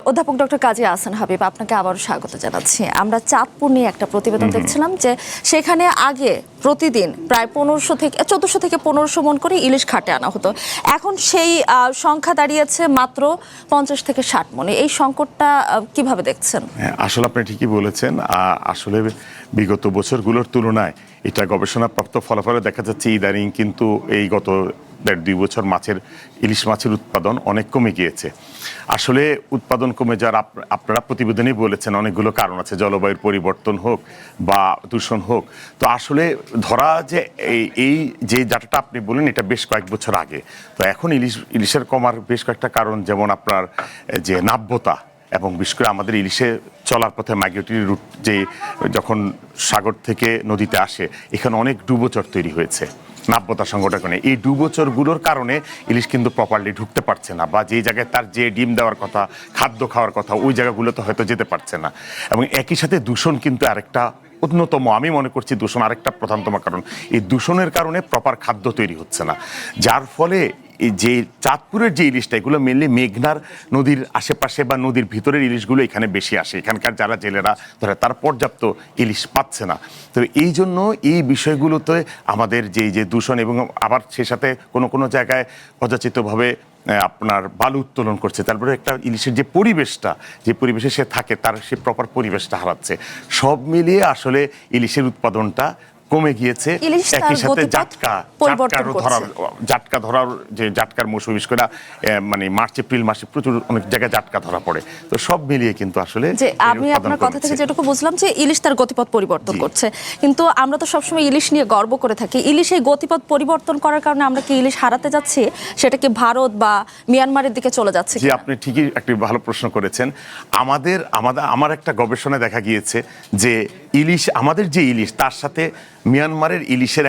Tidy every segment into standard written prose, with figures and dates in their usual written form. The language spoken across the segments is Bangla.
অধ্যাপক ডক্টর কাজী আহসান হাবিব, আপনাকে আবারও স্বাগত জানাচ্ছি। আমরা চাঁদপুর নিয়ে একটা প্রতিবেদন দেখছিলাম যে সেখানে আগে প্রতিদিন প্রায় 1400 থেকে 1500 মন করে ইলিশ ঘাটে আনা হতো। এখন সেই সংখ্যা দাঁড়িয়েছে মাত্র 50 থেকে 60 মনে। এই সংকটটা কিভাবে দেখছেন? আসলে আপনি ঠিকই বলেছেন। আসলে বিগত বছরগুলোর তুলনায় এটা গবেষণাপ্রাপ্ত ফলাফলে দেখা যাচ্ছে ইদানিং কিন্তু এই গত 1.5-2 বছর ইলিশ মাছের উৎপাদন অনেক কমে গিয়েছে। আসলে উৎপাদন কমে যাওয়ার আপনারা প্রতিবেদনেই বলেছেন অনেকগুলো কারণ আছে, জলবায়ুর পরিবর্তন হোক বা দূষণ হোক। তো আসলে ধরা যে এই যে ডাটাটা আপনি বলেন এটা বেশ কয়েক বছর আগে। তো এখন ইলিশের কমার বেশ কয়েকটা কারণ, যেমন আপনার যে নাব্যতা এবং বিশেষ করে আমাদের ইলিশে চলার পথে মাইগ্রেটরি রুট যে যখন সাগর থেকে নদীতে আসে, এখানে অনেক ডুবোচর তৈরি হয়েছে নাব্যতা সংকটের। এই ডুবোচরগুলোর কারণে ইলিশ কিন্তু প্রপারলি ঢুকতে পারছে না, বা যে জায়গায় তার যে ডিম দেওয়ার কথা, খাদ্য খাওয়ার কথা, ওই জায়গাগুলোতে হয়তো যেতে পারছে না। এবং একই সাথে দূষণ কিন্তু আরেকটা অন্যতম, আমি মনে করছি দূষণ আরেকটা প্রধানতম কারণ। এই দূষণের কারণে প্রপার খাদ্য তৈরি হচ্ছে না, যার ফলে যে চাঁদপুরের যে ইলিশটা, এগুলো মেনলি মেঘনার নদীর আশেপাশে বা নদীর ভিতরের ইলিশগুলো এখানে বেশি আসে। এখানকার যারা জেলেরা ধরে তার পর্যাপ্ত ইলিশ পাচ্ছে না। তো এই জন্য এই বিষয়গুলোতে আমাদের যে দূষণ, এবং আবার সে সাথে কোনো জায়গায় অযাচিতভাবে আপনার বালু উত্তোলন করছে, তারপরে একটা ইলিশের যে পরিবেশটা, যে পরিবেশে সে থাকে তার সে প্রপার পরিবেশটা হারাচ্ছে। সব মিলিয়ে আসলে ইলিশের উৎপাদনটা কমে গিয়েছে। একই সাথে জাটকা ধরার যে জাটকার মৌসুম, বিশেষ করে মানে মার্চ এপ্রিল মাসে প্রচুর অনেক জায়গায় জাটকা ধরা পড়ে। তো সব মিলিয়ে কিন্তু আসলে যে আমি আপনার কথা থেকে যেটুকু বুঝলাম যে ইলিশ তার গতিপথ পরিবর্তন করছে, কিন্তু আমরা তো সবসময় ইলিশ নিয়ে গর্ব করে থাকি। ইলিশ এই গতিপথ পরিবর্তন করার কারণে আমরা কি ইলিশ হারাতে যাচ্ছি? সেটা কি ভারত বা মিয়ানমারের দিকে চলে যাচ্ছে? জি, আপনি ঠিকই একটি ভালো প্রশ্ন করেছেন। আমার একটা গবেষণায় দেখা গিয়েছে যে ইলিশ, আমাদের যে ইলিশ তার সাথে মিয়ানমারের ইলিশের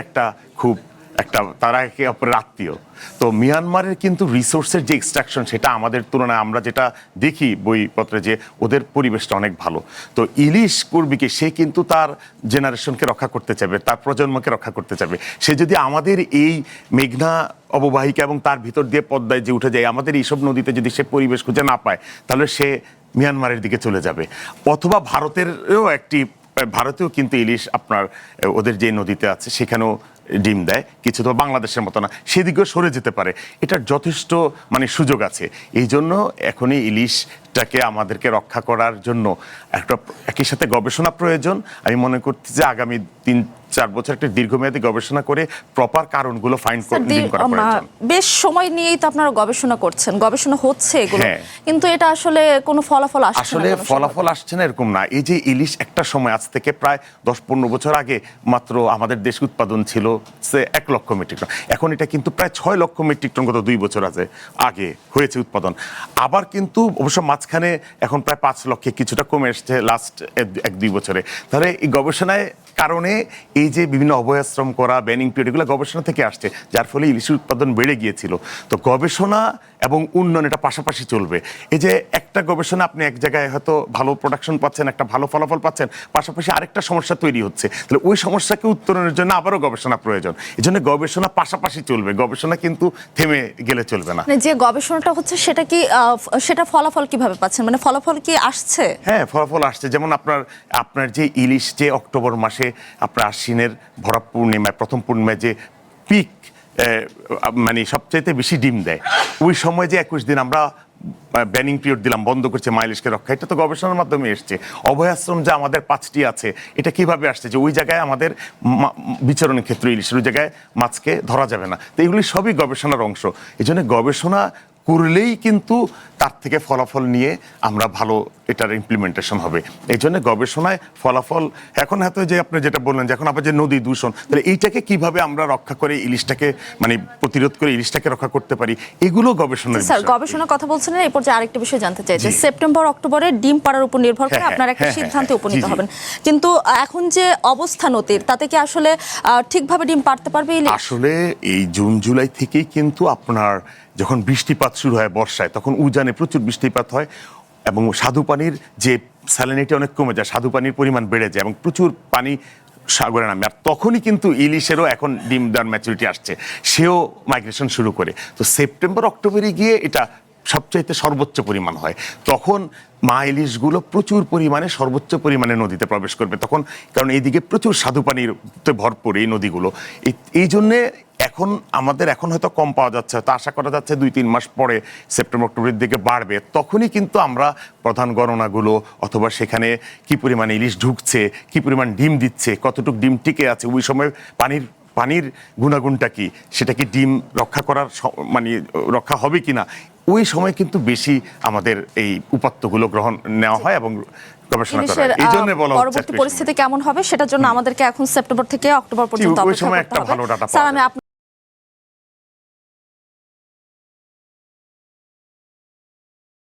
তারা একে অপরের আত্মীয়। তো মিয়ানমারের কিন্তু রিসোর্সের যে এক্সট্রাকশন, সেটা আমাদের তুলনায় আমরা যেটা দেখি বইপত্রে যে ওদের পরিবেশটা অনেক ভালো। তো ইলিশ করবে কি, সে কিন্তু তার জেনারেশনকে রক্ষা করতে চাইবে, তার প্রজন্মকে রক্ষা করতে চাইবে। সে যদি আমাদের এই মেঘনা অববাহিকা এবং তার ভিতর দিয়ে পদ্মায় যে উঠে যায়, আমাদের এইসব নদীতে যদি সে পরিবেশ খুঁজে না পায়, তাহলে সে মিয়ানমারের দিকে চলে যাবে। অথবা ভারতেও কিন্তু ইলিশ আপনার ওদের যে নদীতে আছে সেখানেও ডিম দেয়, কিছু তো বাংলাদেশের মতো না, সেদিকেও সরে যেতে পারে। এটার যথেষ্ট সুযোগ আছে। এই জন্য এখনই ইলিশটাকে আমাদেরকে রক্ষা করার জন্য একই সাথে গবেষণা প্রয়োজন। আমি মনে করছি যে আগামী 3-4 বছর একটা দীর্ঘমেয়াদী গবেষণা করে প্রপার কারণগুলো ফাইন্ড করা প্রয়োজন। বেশ সময় নিয়েই তো আপনারা গবেষণা করছেন, গবেষণা হচ্ছে এগুলো, কিন্তু এটা আসলে কোনো ফলাফল আসছে না এরকম না। এই যে ইলিশ একটা সময়, আজ থেকে প্রায় 10-15 বছর আগে মাত্র আমাদের দেশ উৎপাদন ছিল 1 লক্ষ মেট্রিক টন। এখন এটা কিন্তু প্রায় 6 লক্ষ মেট্রিক টন গত 2 বছর আগে হয়েছে উৎপাদন। আবার কিন্তু অবশ্য মাঝখানে এখন প্রায় 5 লক্ষে কিছুটা কমে এসছে লাস্ট 1-2 বছরে। তাহলে এই গবেষণায় কারণে এই যে বিভিন্ন অভয়াশ্রম করা, ব্যানিং পিরিয়ড, এগুলো গবেষণা থেকে আসছে, যার ফলে ইলিশের উৎপাদন বেড়ে গিয়েছিল। তো গবেষণা এবং উন্নয়ন এটা পাশাপাশি চলবে। এই যে একটা গবেষণা, আপনি এক জায়গায় হয়তো ভালো প্রোডাকশন পাচ্ছেন, একটা ভালো ফলাফল পাচ্ছেন, পাশাপাশি আরেকটা সমস্যা তৈরি হচ্ছে, তাহলে ওই সমস্যাকে উত্তরণের জন্য আবারও গবেষণা প্রয়োজন। এই জন্য গবেষণা পাশাপাশি চলবে, গবেষণা কিন্তু থেমে গেলে চলবে না। যে গবেষণাটা হচ্ছে সেটা ফলাফল কিভাবে পাচ্ছেন, মানে ফলাফল কি আসছে? হ্যাঁ, ফলাফল আসছে। যেমন আপনার যে ইলিশ যে অক্টোবর মাসে আপনার আশ্বিনের ভরা পূর্ণিমায়, প্রথম পূর্ণিমায় যে পিক সবচাইতে বেশি ডিম দেয়, ওই সময় যে 21 দিন আমরা ব্যানিং পিরিয়ড দিলাম, বন্ধ করছে ইলিশকে রক্ষা, এটা তো গবেষণার মাধ্যমে এসছে। অভয়াশ্রম যে আমাদের 5টি আছে, এটা কিভাবে আসছে যে ওই জায়গায় আমাদের বিচরণের ক্ষেত্রে ইলিশের ওই জায়গায় মাছকে ধরা যাবে না। তো এগুলি সবই গবেষণার অংশ। এই জন্য গবেষণা করলেই কিন্তু তার থেকে ফলাফল নিয়ে আমরা ভালো এটার ইমপ্লিমেন্টেশন হবে। এই জন্য গবেষণায় ফলাফল এখন হয়তো যে আপনি যেটা বললেন যে এখন আবার যে নদী দূষণ, তাহলে এইটাকে কিভাবে আমরা রক্ষা করে ইলিশটাকে প্রতিরোধ করে ইলিশটাকে রক্ষা করতে পারি, এগুলো গবেষণার বিষয়। গবেষণার কথা বলছেন, এরপর যে আরেকটা বিষয় জানতে চাই যে সেপ্টেম্বর অক্টোবরে ডিম পাড়ার উপর নির্ভর করে আপনারা একটা সিদ্ধান্তে উপনীত হবেন, কিন্তু এখন যে অবস্থা নদীর, তাতে কি আসলে ঠিকভাবে ডিম পাড়তে পারবে ইলিশ? আসলে এই জুন জুলাই থেকেই কিন্তু আপনার যখন বৃষ্টিপাত শুরু হয় বর্ষায়, তখন উজানে প্রচুর বৃষ্টিপাত হয় এবং স্বাদু পানির যে স্যালিনিটি অনেক কমে যায়, স্বাদু পানির পরিমাণ বেড়ে যায় এবং প্রচুর পানি সাগরে নামে। আর তখনই কিন্তু ইলিশেরও এখন ডিম দেওয়ার ম্যাচুরিটি আসছে, সেও মাইগ্রেশন শুরু করে। তো সেপ্টেম্বর অক্টোবরে গিয়ে এটা সবচাইতে সর্বোচ্চ পরিমাণ হয়, তখন মা ইলিশগুলো প্রচুর পরিমাণে সর্বোচ্চ পরিমাণে নদীতে প্রবেশ করবে তখন, কারণ এইদিকে প্রচুর স্বাদু পানির ভরপুর এই নদীগুলো। এই জন্যে এখন আমাদের এখন হয়তো কম পাওয়া যাচ্ছে, হয়তো আশা করা যাচ্ছে 2-3 মাস পরে সেপ্টেম্বর অক্টোবরের দিকে বাড়বে, তখনই কিন্তু আমরা প্রধান গণনাগুলো অথবা সেখানে কি পরিমাণে ইলিশ ঢুকছে, কি পরিমাণ ডিম দিচ্ছে, কতটুকু ডিম টিকে আছে, ওই সময় পানির গুণাগুণটা কি, সেটা কি ডিম রক্ষা করার মানে রক্ষা হবে কিনা, ওই সময় কিন্তু বেশি আমাদের এই উপাত্তগুলো নেওয়া হয় এবং গবেষণা করা হয়। এই জন্য বলা হচ্ছে পরবর্তী পরিস্থিতি কেমন হবে সেটার জন্য আমাদেরকে এখন সেপ্টেম্বর থেকে অক্টোবর পর্যন্ত ওই সময় একটা ভালো ডাটা স্যার আমি